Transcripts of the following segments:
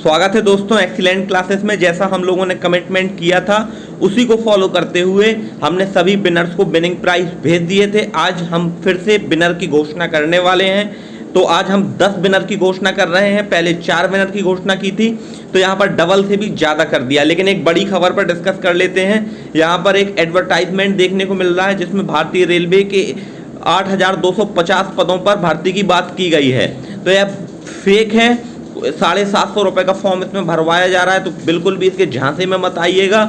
स्वागत है दोस्तों एक्सीलेंट क्लासेस में। जैसा हम लोगों ने कमिटमेंट किया था उसी को फॉलो करते हुए हमने सभी विनर्स को विनिंग प्राइज भेज दिए थे। आज हम फिर से विनर की घोषणा करने वाले हैं। तो आज हम 10 विनर की घोषणा कर रहे हैं। पहले 4 विनर की घोषणा की थी तो यहाँ पर डबल से भी ज़्यादा कर दिया। लेकिन एक बड़ी खबर पर डिस्कस कर लेते हैं। यहाँ पर एक एडवर्टाइजमेंट देखने को मिल रहा है जिसमें भारतीय रेलवे के 8,250 पदों पर भर्ती की बात की गई है। तो यह फेक है। 750 रुपये का फॉर्म इसमें भरवाया जा रहा है, तो बिल्कुल भी इसके झांसे में मत आइएगा।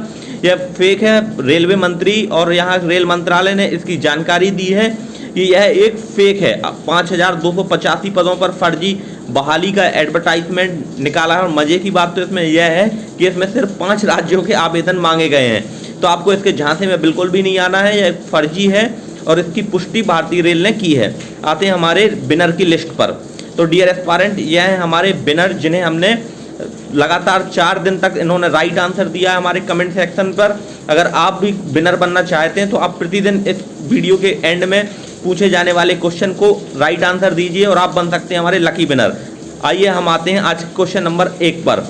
यह फेक है। रेलवे मंत्री और यहाँ रेल मंत्रालय ने इसकी जानकारी दी है कि यह एक फेक है। 5,285 पदों पर फर्जी बहाली का एडवर्टाइजमेंट निकाला है। और मज़े की बात तो इसमें यह है कि इसमें सिर्फ 5 राज्यों के आवेदन मांगे गए हैं। तो आपको इसके झांसे में बिल्कुल भी नहीं आना है। यह फर्जी है और इसकी पुष्टि भारतीय रेल ने की है। आते हैं हमारे विनर की लिस्ट पर। तो डियर एस्पायरेंट, यह है हमारे विनर जिन्हें हमने लगातार 4 दिन तक इन्होंने राइट आंसर दिया है हमारे कमेंट सेक्शन पर। अगर आप भी विनर बनना चाहते हैं तो आप प्रतिदिन इस वीडियो के एंड में पूछे जाने वाले क्वेश्चन को राइट आंसर दीजिए और आप बन सकते हैं हमारे लकी विनर। आइए हम आते हैं आज क्वेश्चन नंबर 1 पर।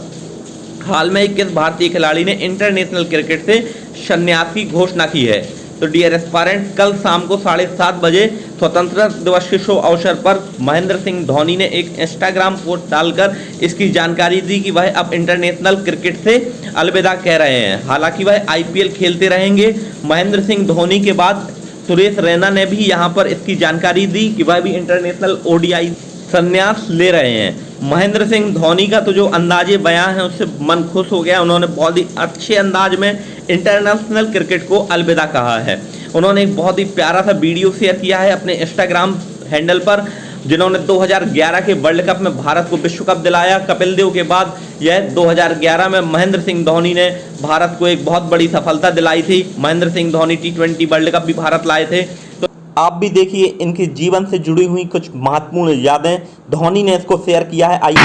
हाल में किस भारतीय खिलाड़ी ने इंटरनेशनल क्रिकेट से संन्यास की घोषणा की है? तो डियर एस्पायरेंट, कल शाम को 7:30 बजे स्वतंत्रता दिवस के शुभ अवसर पर महेंद्र सिंह धोनी ने एक इंस्टाग्राम पोस्ट डालकर इसकी जानकारी दी कि वह अब इंटरनेशनल क्रिकेट से अलविदा कह रहे हैं। हालांकि वह IPL खेलते रहेंगे। महेंद्र सिंह धोनी के बाद सुरेश रैना ने भी यहां पर इसकी जानकारी दी कि वह भी इंटरनेशनल ODI संन्यास ले रहे हैं। महेंद्र सिंह धोनी का तो जो अंदाजे बयां है उससे मन खुश हो गया। उन्होंने बहुत ही अच्छे अंदाज में इंटरनेशनल क्रिकेट को अलविदा कहा है। उन्होंने एक बहुत ही प्यारा सा वीडियो शेयर किया है अपने इंस्टाग्राम हैंडल पर, जिन्होंने 2011 के वर्ल्ड कप में भारत को विश्व कप दिलाया। कपिल देव के बाद यह 2011 में महेंद्र सिंह धोनी ने भारत को एक बहुत बड़ी सफलता दिलाई थी। Mahendra Singh Dhoni T20 world cup भी भारत लाए थे। तो आप भी देखिए इनके जीवन से जुड़ी हुई कुछ महत्वपूर्ण यादें धोनी ने इसको शेयर किया है। आइए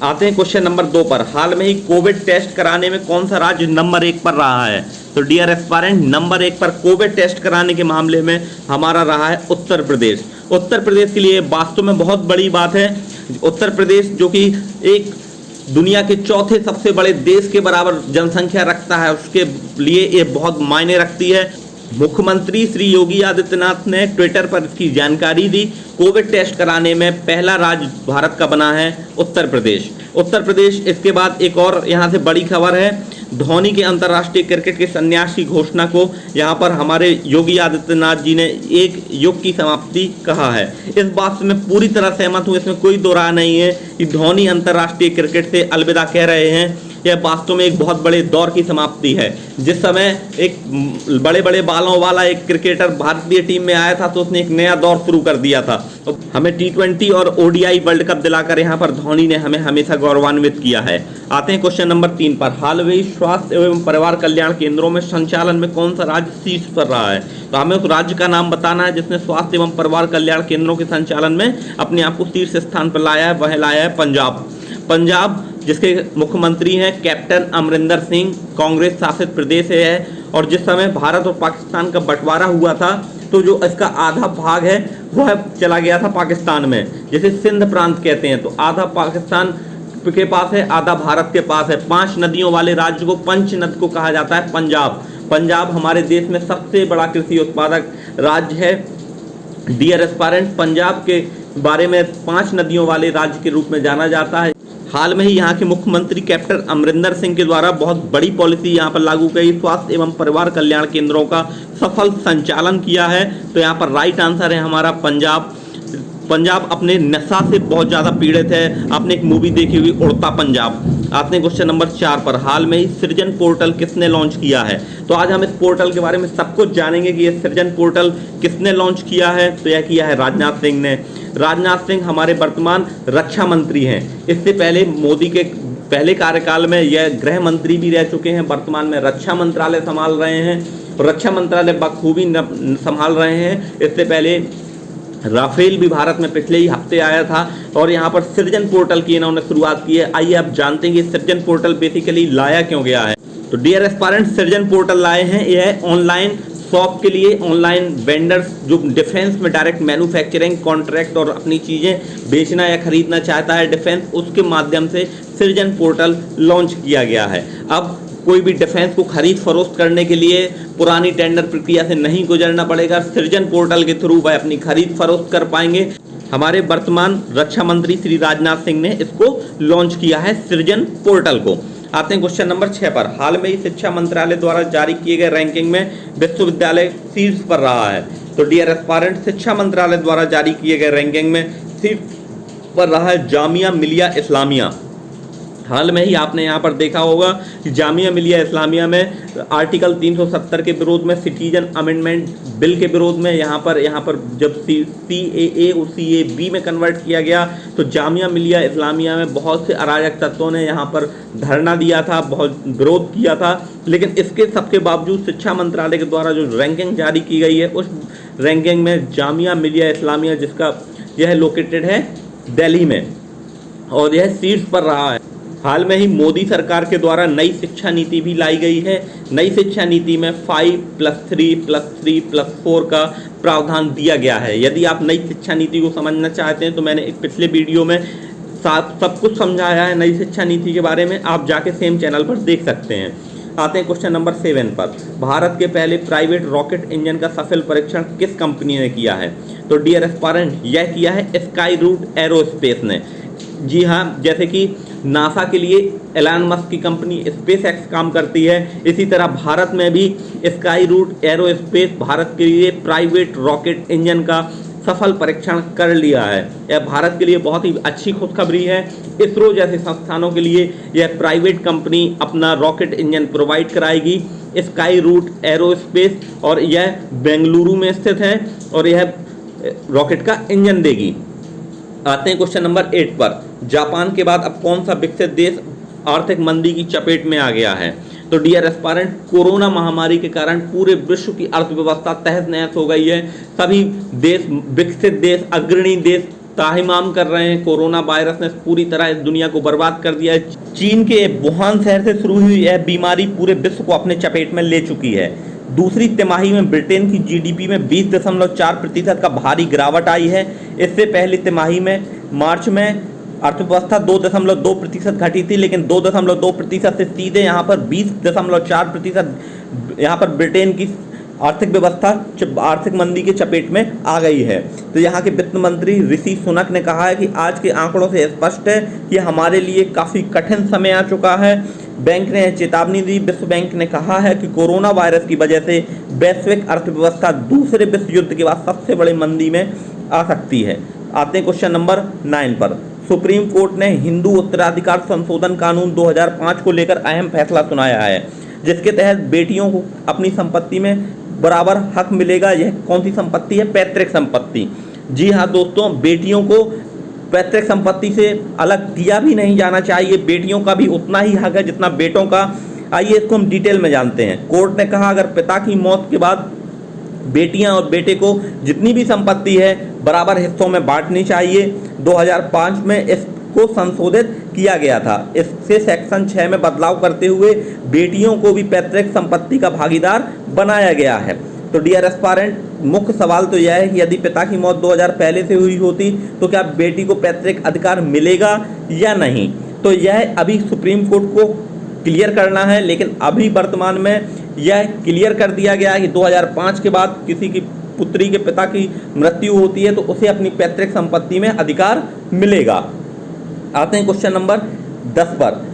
आते हैं क्वेश्चन नंबर 2 पर। हाल में ही कोविड टेस्ट कराने में कौन सा राज्य नंबर 1 पर रहा है? तो डियर एस्पायरेंट, नंबर 1 पर कोविड टेस्ट कराने के मामले में हमारा रहा है उत्तर प्रदेश। उत्तर प्रदेश के लिए वास्तव में बहुत बड़ी बात है। उत्तर प्रदेश जो कि एक दुनिया के चौथे सबसे बड़े देश के बराबर जनसंख्या रखता है, उसके लिए ये बहुत मायने रखती है। मुख्यमंत्री श्री योगी आदित्यनाथ ने ट्विटर पर इसकी जानकारी दी। कोविड टेस्ट कराने में पहला राज्य भारत का बना है उत्तर प्रदेश। उत्तर प्रदेश। इसके बाद एक और यहाँ से बड़ी खबर है, धोनी के अंतर्राष्ट्रीय क्रिकेट के संन्यास की घोषणा को यहाँ पर हमारे योगी आदित्यनाथ जी ने एक युग की समाप्ति कहा है। इस बात से मैं पूरी तरह सहमत हूँ। इसमें कोई दो राय नहीं है कि धोनी अंतर्राष्ट्रीय क्रिकेट से अलविदा कह रहे हैं। यह वास्तव में एक बहुत बड़े दौर की समाप्ति है। जिस समय एक बड़े बड़े बालों वाला एक क्रिकेटर भारतीय टीम में आया था तो उसने एक नया दौर शुरू कर दिया था। तो हमें T20 और ODI वर्ल्ड कप दिलाकर यहाँ पर धोनी ने हमें हमेशा गौरवान्वित किया है। आते हैं क्वेश्चन नंबर 3 पर। हाल में स्वास्थ्य एवं परिवार कल्याण केंद्रों में संचालन में कौन सा राज्य शीर्ष पर रहा है? तो हमें उस राज्य का नाम बताना है जिसने स्वास्थ्य एवं परिवार कल्याण केंद्रों के संचालन में अपने आप को शीर्ष स्थान पर लाया है। वह लाया है पंजाब। पंजाब जिसके मुख्यमंत्री हैं कैप्टन अमरिंदर सिंह, कांग्रेस शासित प्रदेश है। और जिस समय भारत और पाकिस्तान का बंटवारा हुआ था तो जो इसका आधा भाग है वह चला गया था पाकिस्तान में, जिसे सिंध प्रांत कहते हैं। तो आधा पाकिस्तान के पास है, आधा भारत के पास है। 5 नदियों वाले राज्य को पंचनद को कहा जाता है पंजाब। पंजाब हमारे देश में सबसे बड़ा कृषि उत्पादक राज्य है। डियर एस्पायरेंट, पंजाब के बारे में 5 नदियों वाले राज्य के रूप में जाना जाता है। हाल में ही यहाँ के मुख्यमंत्री कैप्टन अमरिंदर सिंह के द्वारा बहुत बड़ी पॉलिसी यहाँ पर लागू की। स्वास्थ्य एवं परिवार कल्याण केंद्रों का सफल संचालन किया है। तो यहाँ पर राइट आंसर है हमारा पंजाब। पंजाब अपने नशा से बहुत ज़्यादा पीड़ित है। आपने एक मूवी देखी हुई उड़ता पंजाब। आते हैं क्वेश्चन नंबर 4 पर। हाल में ही सृजन पोर्टल किसने लॉन्च किया है? तो आज हम इस पोर्टल के बारे में सब कुछ जानेंगे कि ये सृजन पोर्टल किसने लॉन्च किया है। तो यह किया है राजनाथ सिंह ने। राजनाथ सिंह हमारे वर्तमान रक्षा मंत्री हैं। इससे पहले मोदी के पहले कार्यकाल में यह गृह मंत्री भी रह चुके हैं। वर्तमान में रक्षा मंत्रालय संभाल रहे हैं। रक्षा मंत्रालय बखूबी संभाल रहे हैं। इससे पहले राफेल भी भारत में पिछले ही हफ्ते आया था और यहाँ पर सृजन पोर्टल की इन्होंने शुरुआत की है। आइए आप जानते हैं कि सृजन पोर्टल बेसिकली लाया क्यों गया है। तो डियर एस्पायरेंट, सृजन पोर्टल लाए हैं। यह ऑनलाइन शॉप के लिए ऑनलाइन वेंडर्स जो डिफेंस में डायरेक्ट मैन्युफैक्चरिंग कॉन्ट्रैक्ट और अपनी चीज़ें बेचना या खरीदना चाहता है डिफेंस, उसके माध्यम से सृजन पोर्टल लॉन्च किया गया है। अब कोई भी डिफेंस को खरीद फरोख्त करने के लिए पुरानी टेंडर प्रक्रिया से नहीं गुजरना पड़ेगा। सृजन पोर्टल के थ्रू वह अपनी खरीद फरोख्त कर पाएंगे। हमारे वर्तमान रक्षा मंत्री श्री राजनाथ सिंह ने इसको लॉन्च किया है, सृजन पोर्टल को। आते हैं क्वेश्चन नंबर 6 पर। हाल में ही शिक्षा मंत्रालय द्वारा जारी किए गए रैंकिंग में विश्वविद्यालय शीर्ष पर रहा है। तो डियर एस्पायरेंट, शिक्षा मंत्रालय द्वारा जारी किए गए रैंकिंग में शीर्ष पर रहा है जामिया मिलिया इस्लामिया। हाल में ही आपने यहाँ पर देखा होगा कि जामिया मिलिया इस्लामिया में आर्टिकल 370 के विरोध में, सिटीजन अमेंडमेंट बिल के विरोध में यहाँ पर जब CAA और CAB में कन्वर्ट किया गया तो जामिया मिलिया इस्लामिया में बहुत से अराजक तत्वों ने यहाँ पर धरना दिया था, बहुत विरोध किया था। लेकिन इसके सबके बावजूद शिक्षा मंत्रालय के द्वारा जो रैंकिंग जारी की गई है, उस रैंकिंग में जामिया मिलिया इस्लामिया, जिसका यह लोकेटेड है दिल्ली में, और यह शीर्ष पर रहा है। हाल में ही मोदी सरकार के द्वारा नई शिक्षा नीति भी लाई गई है। नई शिक्षा नीति में 5+3+3+4 का प्रावधान दिया गया है। यदि आप नई शिक्षा नीति को समझना चाहते हैं तो मैंने एक पिछले वीडियो में सब कुछ समझाया है नई शिक्षा नीति के बारे में, आप जाके सेम चैनल पर देख सकते हैं। आते हैं क्वेश्चन नंबर 7 पर। भारत के पहले प्राइवेट रॉकेट इंजन का सफल परीक्षण किस कंपनी ने किया है? तो डियर एस्पायरेंट, यह किया है स्काई रूट एरोस्पेस ने। जी हाँ, जैसे कि नासा के लिए एलन मस्क की कंपनी स्पेस एक्स काम करती है, इसी तरह भारत में भी स्काई रूट एरोस्पेस भारत के लिए प्राइवेट रॉकेट इंजन का सफल परीक्षण कर लिया है। यह भारत के लिए बहुत ही अच्छी खुशखबरी है। इसरो जैसे संस्थानों के लिए यह प्राइवेट कंपनी अपना रॉकेट इंजन प्रोवाइड कराएगी, स्काई रूट एरोस्पेस, और यह बेंगलुरु में स्थित है और यह रॉकेट का इंजन देगी। आते हैं क्वेश्चन नंबर 8 पर। जापान के बाद अब कौन सा विकसित देश आर्थिक मंदी की चपेट में आ गया है? तो डियर एस्पायरेंट, कोरोना महामारी के कारण पूरे विश्व की अर्थव्यवस्था तहस नहस हो गई है। सभी देश, विकसित देश, अग्रणी देश ताहिमाम कर रहे हैं। कोरोना वायरस ने पूरी तरह इस दुनिया को बर्बाद कर दिया है। चीन के वुहान शहर से शुरू हुई यह बीमारी पूरे विश्व को अपने चपेट में ले चुकी है। दूसरी तिमाही में ब्रिटेन की GDP में 20.4% का भारी गिरावट आई है। इससे पहली तिमाही में मार्च में अर्थव्यवस्था 2.2% घटी थी, लेकिन 2.2% से सीधे यहाँ पर 20.4% यहाँ पर ब्रिटेन की आर्थिक व्यवस्था आर्थिक मंदी के चपेट में आ गई है। तो यहाँ के वित्त मंत्री ऋषि सुनक ने कहा है कि आज के आंकड़ों से स्पष्ट है कि हमारे लिए काफ़ी कठिन समय आ चुका है। बैंक ने चेतावनी दी। विश्व बैंक ने कहा है कि कोरोना वायरस की वजह से वैश्विक अर्थव्यवस्था दूसरे विश्व युद्ध के बाद सबसे बड़ी मंदी में आ सकती है। आते हैं क्वेश्चन नंबर 9 पर। सुप्रीम कोर्ट ने हिंदू उत्तराधिकार संशोधन कानून 2005 को लेकर अहम फैसला सुनाया है, जिसके तहत बेटियों को अपनी संपत्ति में बराबर हक मिलेगा। यह कौन सी संपत्ति है? पैतृक संपत्ति। जी हाँ दोस्तों, बेटियों को पैतृक संपत्ति से अलग किया भी नहीं जाना चाहिए। बेटियों का भी उतना ही हक है जितना बेटों का। आइए इसको हम डिटेल में जानते हैं। कोर्ट ने कहा अगर पिता की मौत के बाद बेटियां और बेटे को जितनी भी संपत्ति है बराबर हिस्सों में बांटनी चाहिए। 2005 में इसको संशोधित किया गया था। इससे सेक्शन 6 में बदलाव करते हुए बेटियों को भी पैतृक संपत्ति का भागीदार बनाया गया है। तो डियर एस्पायरेंट, मुख्य सवाल तो यह है कि यदि पिता की मौत 2000 पहले से हुई होती तो क्या बेटी को पैतृक अधिकार मिलेगा या नहीं? तो यह अभी सुप्रीम कोर्ट को क्लियर करना है, लेकिन अभी वर्तमान में यह क्लियर कर दिया गया है कि 2005 के बाद किसी की पुत्री के पिता की मृत्यु होती है तो उसे अपनी पैतृक संपत्ति में अधिकार मिलेगा। आते हैं क्वेश्चन नंबर 10 पर।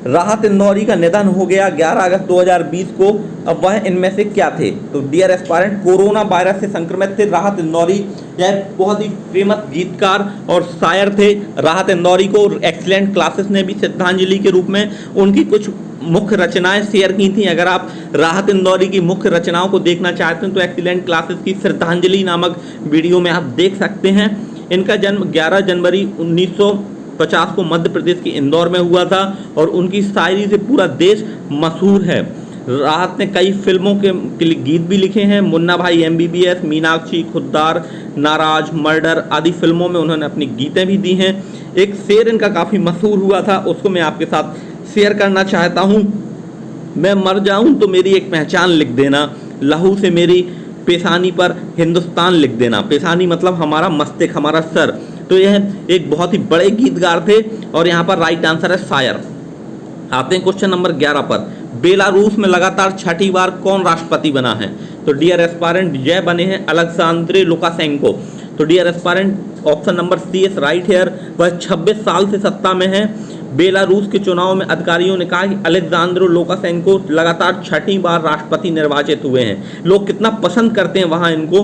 राहत इंदौरी का निधन हो गया 11 अगस्त 2020 को। अब वह इनमें से क्या थे? तो डियर एस्पायरेंट, कोरोना वायरस से संक्रमित थे राहत इंदौरी। यह बहुत ही फेमस गीतकार और शायर थे। राहत इंदौरी को एक्सीलेंट क्लासेस ने भी श्रद्धांजलि के रूप में उनकी कुछ मुख्य रचनाएं शेयर की थी। अगर आप राहत इंदौरी की मुख्य रचनाओं को देखना चाहते हैं तो एक्सीलेंट क्लासेस की श्रद्धांजलि नामक वीडियो में आप देख सकते हैं। इनका जन्म 11 जनवरी 1950 को मध्य प्रदेश के इंदौर में हुआ था और उनकी शायरी से पूरा देश मशहूर है। राहत ने कई फिल्मों के लिए गीत भी लिखे हैं। मुन्ना भाई MBBS, मीनाक्षी, खुद्दार, नाराज, मर्डर आदि फिल्मों में उन्होंने अपनी गीतें भी दी हैं। एक शेर इनका काफ़ी मशहूर हुआ था, उसको मैं आपके साथ शेयर करना चाहता हूँ। मैं मर जाऊँ तो मेरी एक पहचान लिख देना, लहू से मेरी पेशानी पर हिंदुस्तान लिख देना। पेशानी मतलब हमारा मस्तिष्क, हमारा सर। तो यह एक बहुत ही बड़े गीतकार थे और यहाँ पर राइट आंसर है शायर। आते हैं क्वेश्चन नंबर 11 पर। बेलारूस में लगातार छठी बार कौन राष्ट्रपति बना है? तो डियर एस्पायरेंट यह बने हैं अलेक्जेंड्र लुकाशेंको। तो dear aspirant option number C is right here. वह 26 साल से सत्ता में है। बेलारूस के चुनाव में अधिकारियों ने कहा कि अलेक्जेंड्र लुकाशेंको लगातार छठी बार राष्ट्रपति निर्वाचित हुए हैं। लोग कितना पसंद करते हैं वहां इनको।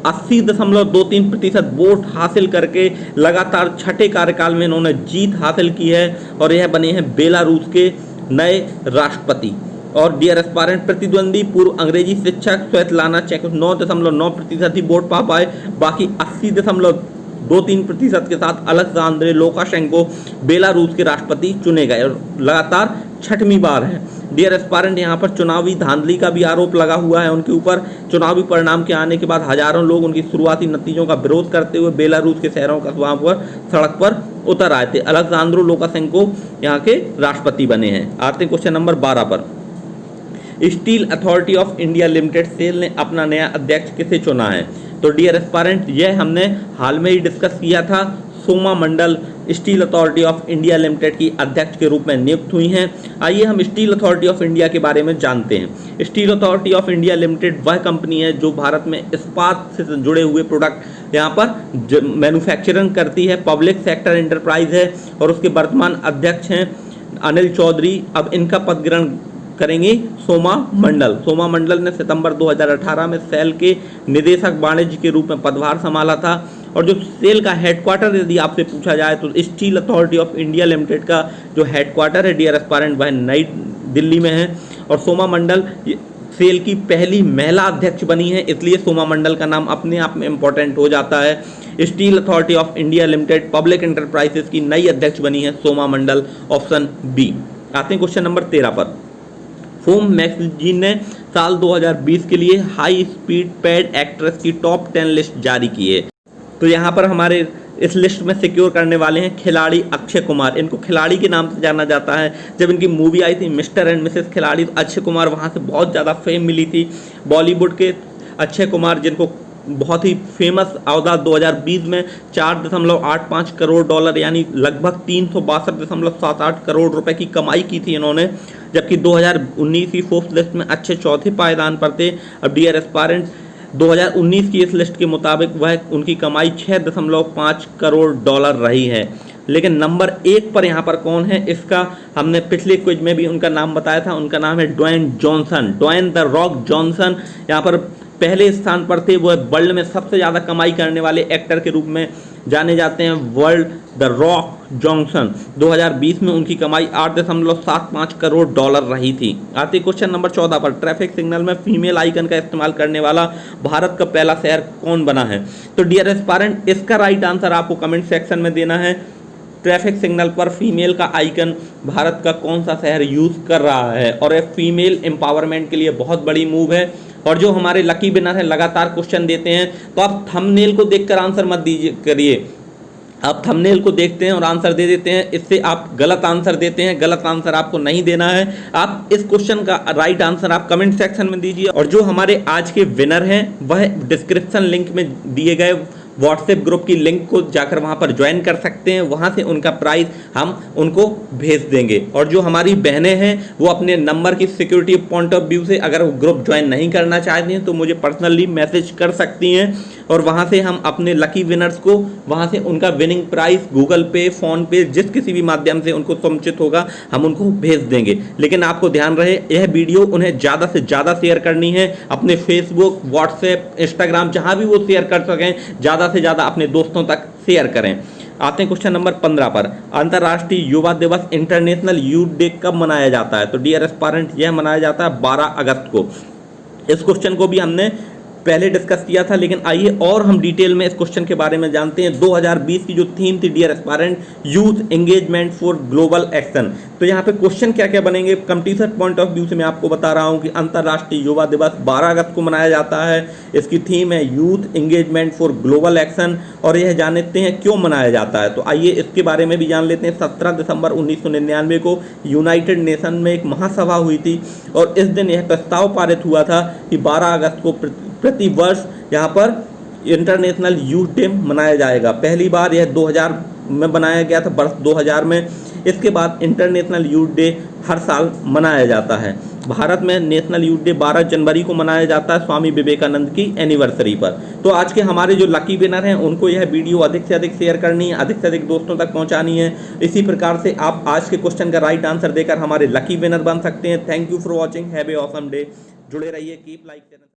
80.23% वोट हासिल करके लगातार छठे कार्यकाल में इन्होंने जीत हासिल की है और यह बने हैं बेलारूस के नए राष्ट्रपति। और डियर एस्पायरेंट प्रतिद्वंदी पूर्व अंग्रेजी शिक्षक स्वेतलाना चेक 9.9% ही वोट पा पाए। बाकी 80.23% के साथ अलेक्जेंड्र लुकाशेंको बेलारूस के राष्ट्रपति चुने गए और लगातार छठवीं बार है। डियर एस्पायरेंट यहाँ पर चुनावी धांधली का भी आरोप लगा हुआ है उनके ऊपर। चुनावी परिणाम के आने के बाद हजारों लोग उनकी शुरुआती नतीजों का विरोध करते हुए बेलारूस के शहरों कस्बों पर सड़क पर उतर आए थे। अलेक्जेंड्र लुकाशेंको यहाँ के राष्ट्रपति बने हैं। आते हैं क्वेश्चन नंबर 12 पर। Steel authority of India limited SAIL ने अपना नया अध्यक्ष किसे चुना है? तो डियर एस्पायरेंट यह हमने हाल में ही डिस्कस किया था। Soma Mondal steel authority of India limited की अध्यक्ष के रूप में नियुक्त हुई हैं। आइए हम स्टील अथॉरिटी ऑफ इंडिया के बारे में जानते हैं। Steel authority of India limited वह कंपनी है जो भारत में इस्पात से जुड़े हुए प्रोडक्ट यहाँ पर मैन्युफैक्चरिंग करती है। पब्लिक सेक्टर एंटरप्राइज है और उसके वर्तमान अध्यक्ष हैं अनिल चौधरी। अब इनका पद ग्रहण करेंगे सोमा मंडल। सोमा मंडल ने सितंबर 2018 में सेल के निदेशक वाणिज्य के रूप में पदभार संभाला था। और जो सेल का हेडक्वार्टर यदि आपसे पूछा जाए तो steel authority of India limited का जो हेडक्वार्टर है डियर एस्पायरेंट वह नई दिल्ली में है। और सोमा मंडल सेल की पहली महिला अध्यक्ष बनी है, इसलिए सोमा मंडल का नाम अपने आप में इम्पोर्टेंट हो जाता है। Steel authority of India limited public enterprises की नई अध्यक्ष बनी है सोमा मंडल, ऑप्शन बी। आते हैं क्वेश्चन नंबर 13 पर। फोम मैगजीन ने साल 2020 के लिए हाई स्पीड पैड एक्ट्रेस की टॉप 10 लिस्ट जारी की है। तो यहाँ पर हमारे इस लिस्ट में सिक्योर करने वाले हैं खिलाड़ी अक्षय कुमार। इनको खिलाड़ी के नाम से जाना जाता है। जब इनकी मूवी आई थी मिस्टर एंड मिसेस खिलाड़ी तो अक्षय कुमार वहाँ से बहुत ज़्यादा फेम मिली थी। बॉलीवुड के अक्षय कुमार जिनको बहुत ही फेमस अवतार 2020 में 4.85 करोड़ डॉलर यानी लगभग 362.78 करोड़ रुपए की कमाई की थी इन्होंने। जबकि 2019 की फोर्ब्स लिस्ट में अच्छे चौथे पायदान पर थे। अब डियर एस्पायरेंट 2019 की इस लिस्ट के मुताबिक वह उनकी कमाई 6.5 करोड़ डॉलर रही है। लेकिन नंबर 1 पर यहाँ पर कौन है, इसका हमने पिछले क्विज में भी उनका नाम बताया था। उनका नाम है Dwayne Johnson, Dwayne the Rock Johnson. यहाँ पर पहले स्थान पर थे। वो वर्ल्ड में सबसे ज़्यादा कमाई करने वाले एक्टर के रूप में जाने जाते हैं, वर्ल्ड द रॉक जॉनसन। 2020 में उनकी कमाई 8.75 करोड़ डॉलर रही थी। आते क्वेश्चन नंबर 14 पर। ट्रैफिक सिग्नल में फीमेल आइकन का इस्तेमाल करने वाला भारत का पहला शहर कौन बना है? तो डियर एस्पायरेंट इसका राइट आंसर आपको कमेंट सेक्शन में देना है। ट्रैफिक सिग्नल पर फीमेल का आइकन भारत का कौन सा शहर यूज़ कर रहा है? और यह फीमेल एम्पावरमेंट के लिए बहुत बड़ी मूव है। और जो हमारे लकी विनर हैं लगातार क्वेश्चन देते हैं, तो आप थंबनेल को देखकर आंसर मत दीजिए करिए। आप थंबनेल को देखते हैं और आंसर दे देते हैं, इससे आप गलत आंसर देते हैं। गलत आंसर आपको नहीं देना है। आप इस क्वेश्चन का राइट आंसर आप कमेंट सेक्शन में दीजिए। और जो हमारे आज के विनर हैं वह डिस्क्रिप्शन लिंक में दिए गए व्हाट्सएप ग्रुप की लिंक को जाकर वहां पर ज्वाइन कर सकते हैं। वहां से उनका प्राइस हम उनको भेज देंगे। और जो हमारी बहनें हैं वो अपने नंबर की सिक्योरिटी पॉइंट ऑफ व्यू से अगर वो ग्रुप ज्वाइन नहीं करना चाहती हैं तो मुझे पर्सनली मैसेज कर सकती हैं और वहां से हम अपने लकी विनर्स को वहां से उनका विनिंग प्राइस गूगल पे, फोन पे, जिस किसी भी माध्यम से उनको समुचित होगा हम उनको भेज देंगे। लेकिन आपको ध्यान रहे यह वीडियो उन्हें ज़्यादा से ज़्यादा शेयर करनी है। अपने फेसबुक, व्हाट्सएप, इंस्टाग्राम जहाँ भी वो शेयर कर सकें ज़्यादा से ज़्यादा अपने दोस्तों तक शेयर करें। आते हैं क्वेश्चन नंबर 15 पर। अंतर्राष्ट्रीय युवा दिवस इंटरनेशनल यूथ डे कब मनाया जाता है? तो डियर एस्पायरेंट यह मनाया जाता है 12 अगस्त को। इस क्वेश्चन को भी हमने पहले डिस्कस किया था, लेकिन आइए और हम डिटेल में इस क्वेश्चन के बारे में जानते हैं। 2020 की जो थीम थी dear aspirant, youth engagement for global action. तो यहाँ पे क्वेश्चन क्या क्या बनेंगे कंपटीशन पॉइंट ऑफ व्यू से मैं आपको बता रहा हूँ कि अंतर्राष्ट्रीय युवा दिवस 12 अगस्त को मनाया जाता है। इसकी थीम है youth engagement for global action, और यह जानते हैं क्यों मनाया जाता है। तो आइए इसके बारे में भी जान लेते हैं। 17 दिसंबर 1999 को यूनाइटेड नेशन में एक महासभा हुई थी, और इस दिन यह प्रस्ताव पारित हुआ था कि 12 अगस्त को प्रति वर्ष यहाँ पर इंटरनेशनल यूथ डे मनाया जाएगा। पहली बार यह 2000 में बनाया गया था, वर्ष 2000 में। इसके बाद इंटरनेशनल यूथ डे हर साल मनाया जाता है। भारत में नेशनल यूथ डे 12 जनवरी को मनाया जाता है, स्वामी विवेकानंद की एनिवर्सरी पर। तो आज के हमारे जो लकी विनर हैं उनको यह वीडियो अधिक से अधिक शेयर करनी है, अधिक से अधिक दोस्तों तक पहुंचानी है। इसी प्रकार से आप आज के क्वेश्चन का राइट आंसर देकर हमारे लकी विनर बन सकते हैं। Thank you for watching, have a awesome day. जुड़े रहिए, कीप लाइक।